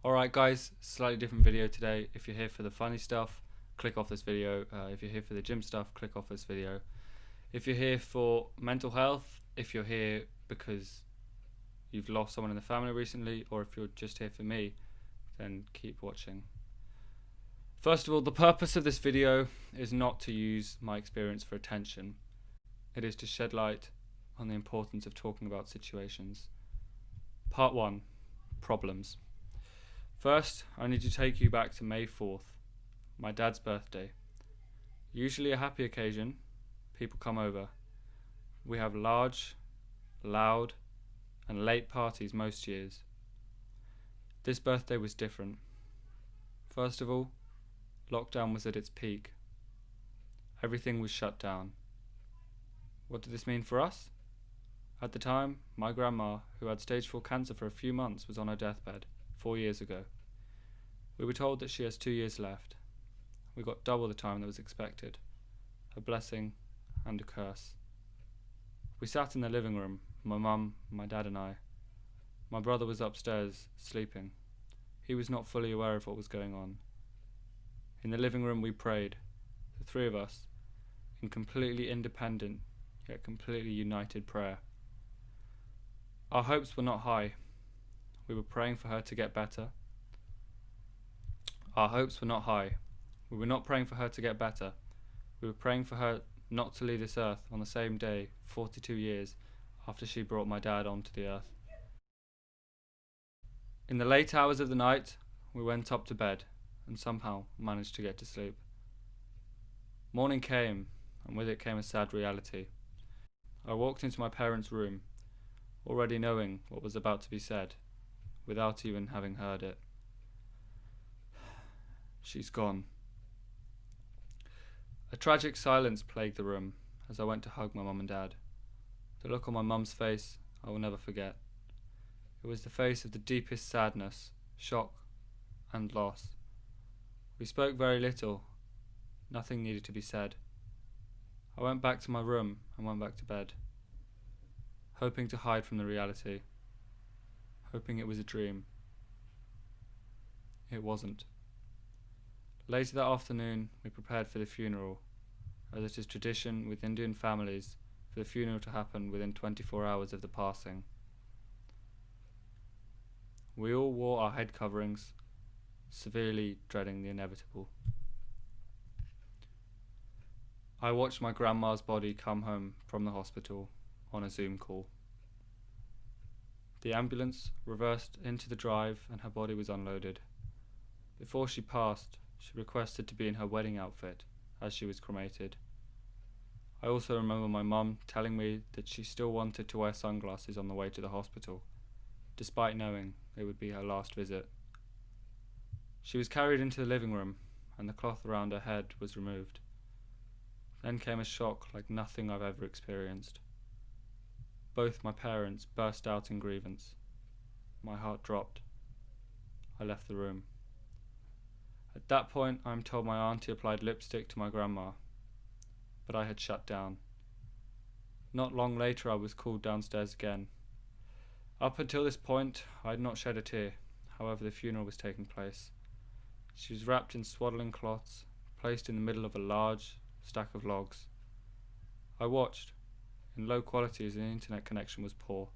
Alright guys, slightly different video today. If you're here for the funny stuff, click off this video. If you're here for the gym stuff, click off this video. If you're here for mental health, if you're here because you've lost someone in the family recently, or if you're just here for me, then keep watching. First of all, the purpose of this video is not to use my experience for attention. It is to shed light on the importance of talking about situations. Part 1. Problems. First, I need to take you back to May 4th, my dad's birthday. Usually a happy occasion, people come over. We have large, loud, and late parties most years. This birthday was different. First of all, lockdown was at its peak. Everything was shut down. What did this mean for us? At the time, my grandma, who had stage 4 cancer for a few months, was on her deathbed 4 years ago. We were told that she has 2 years left. We got double the time that was expected. A blessing and a curse. We sat in the living room, my mum, my dad and I. My brother was upstairs, sleeping. He was not fully aware of what was going on. In the living room we prayed, the three of us, in completely independent, yet completely united prayer. Our hopes were not high. We were praying for her to get better. Our hopes were not high. We were not praying for her to get better. We were praying for her not to leave this earth on the same day, 42 years after she brought my dad onto the earth. In the late hours of the night, we went up to bed and somehow managed to get to sleep. Morning came, and with it came a sad reality. I walked into my parents' room, already knowing what was about to be said, without even having heard it. She's gone. A tragic silence plagued the room as I went to hug my mum and dad. The look on my mum's face I will never forget. It was the face of the deepest sadness, shock, and loss. We spoke very little. Nothing needed to be said. I went back to my room and went back to bed, hoping to hide from the reality, hoping it was a dream. It wasn't. Later that afternoon, we prepared for the funeral, as it is tradition with Indian families for the funeral to happen within 24 hours of the passing. We all wore our head coverings, severely dreading the inevitable. I watched my grandma's body come home from the hospital on a Zoom call. The ambulance reversed into the drive and her body was unloaded. Before she passed, she requested to be in her wedding outfit as she was cremated. I also remember my mum telling me that she still wanted to wear sunglasses on the way to the hospital, despite knowing it would be her last visit. She was carried into the living room and the cloth around her head was removed. Then came a shock like nothing I've ever experienced. Both my parents burst out in grievance. My heart dropped. I left the room. At that point, I am told my auntie applied lipstick to my grandma, but I had shut down. Not long later, I was called downstairs again. Up until this point, I had not shed a tear. However, the funeral was taking place. She was wrapped in swaddling cloths, placed in the middle of a large stack of logs. I watched, in low quality as the internet connection was poor.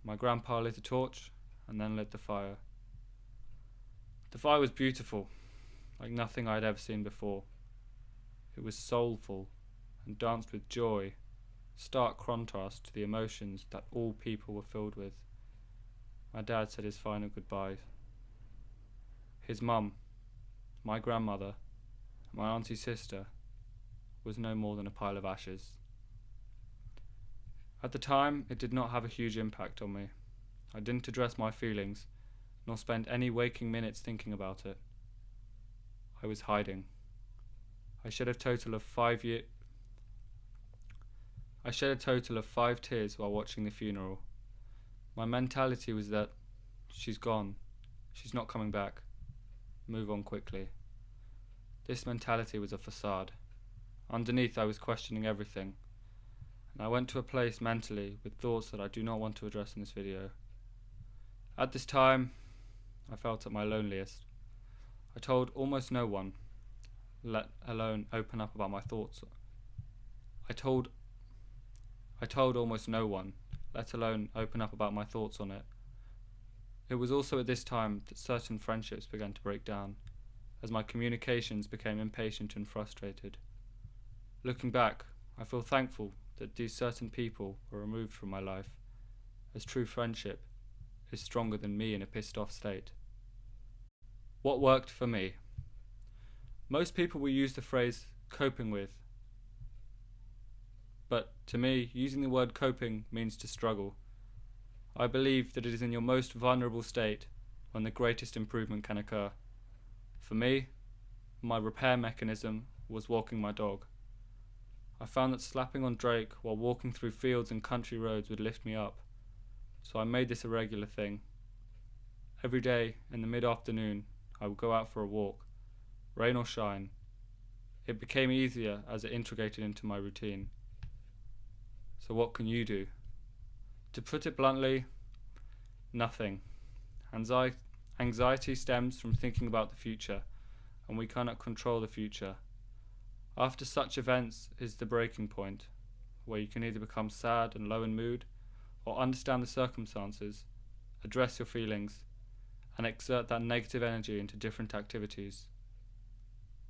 My grandpa lit a torch and then lit the fire. The fire was beautiful, like nothing I had ever seen before. It was soulful and danced with joy, stark contrast to the emotions that all people were filled with. My dad said his final goodbyes. His mum, my grandmother, and my auntie's sister was no more than a pile of ashes. At the time, it did not have a huge impact on me. I didn't address my feelings, nor spend any waking minutes thinking about it. I was hiding. I shed a total of 5 tears while watching the funeral. My mentality was that she's gone, she's not coming back, move on quickly. This mentality was a facade. Underneath I was questioning everything, and I went to a place mentally with thoughts that I do not want to address in this video. At this time, I felt at my loneliest. I told almost no one, let alone open up about my thoughts. I told almost no one, let alone open up about my thoughts on it. It was also at this time that certain friendships began to break down, as my communications became impatient and frustrated. Looking back, I feel thankful that these certain people were removed from my life, as true friendship is stronger than me in a pissed off state. What worked for me? Most people will use the phrase coping with, but to me, using the word coping means to struggle. I believe that it is in your most vulnerable state when the greatest improvement can occur. For me, my repair mechanism was walking my dog. I found that slapping on Drake while walking through fields and country roads would lift me up, so I made this a regular thing. Every day in the mid-afternoon, I would go out for a walk, rain or shine. It became easier as it integrated into my routine. So what can you do? To put it bluntly, nothing. Anxiety stems from thinking about the future, and we cannot control the future. After such events is the breaking point, where you can either become sad and low in mood, or understand the circumstances, address your feelings, and exert that negative energy into different activities.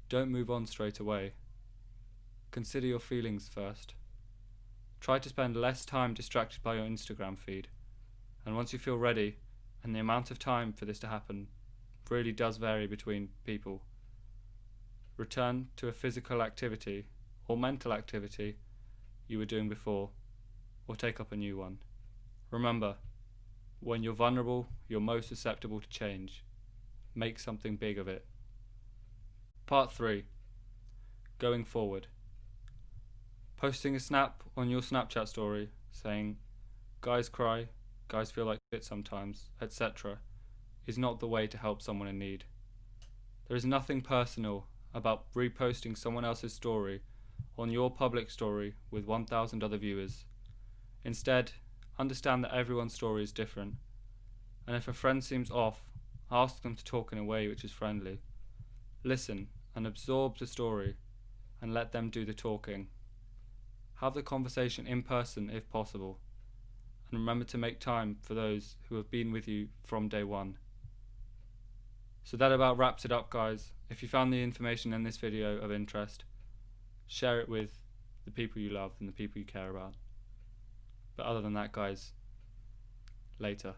Don't move on straight away. Consider your feelings first. Try to spend less time distracted by your Instagram feed, and once you feel ready, and the amount of time for this to happen really does vary between people, return to a physical activity or mental activity you were doing before, or take up a new one. Remember, when you're vulnerable, you're most susceptible to change. Make something big of it. Part 3. Going forward. Posting a snap on your Snapchat story saying, "Guys cry, guys feel like shit sometimes," etc. is not the way to help someone in need. There is nothing personal about reposting someone else's story on your public story with 1,000 other viewers. Instead, understand that everyone's story is different, and if a friend seems off, ask them to talk in a way which is friendly. Listen and absorb the story, and let them do the talking. Have the conversation in person if possible, and remember to make time for those who have been with you from day one. So that about wraps it up, guys. If you found the information in this video of interest, share it with the people you love and the people you care about. But other than that, guys, later.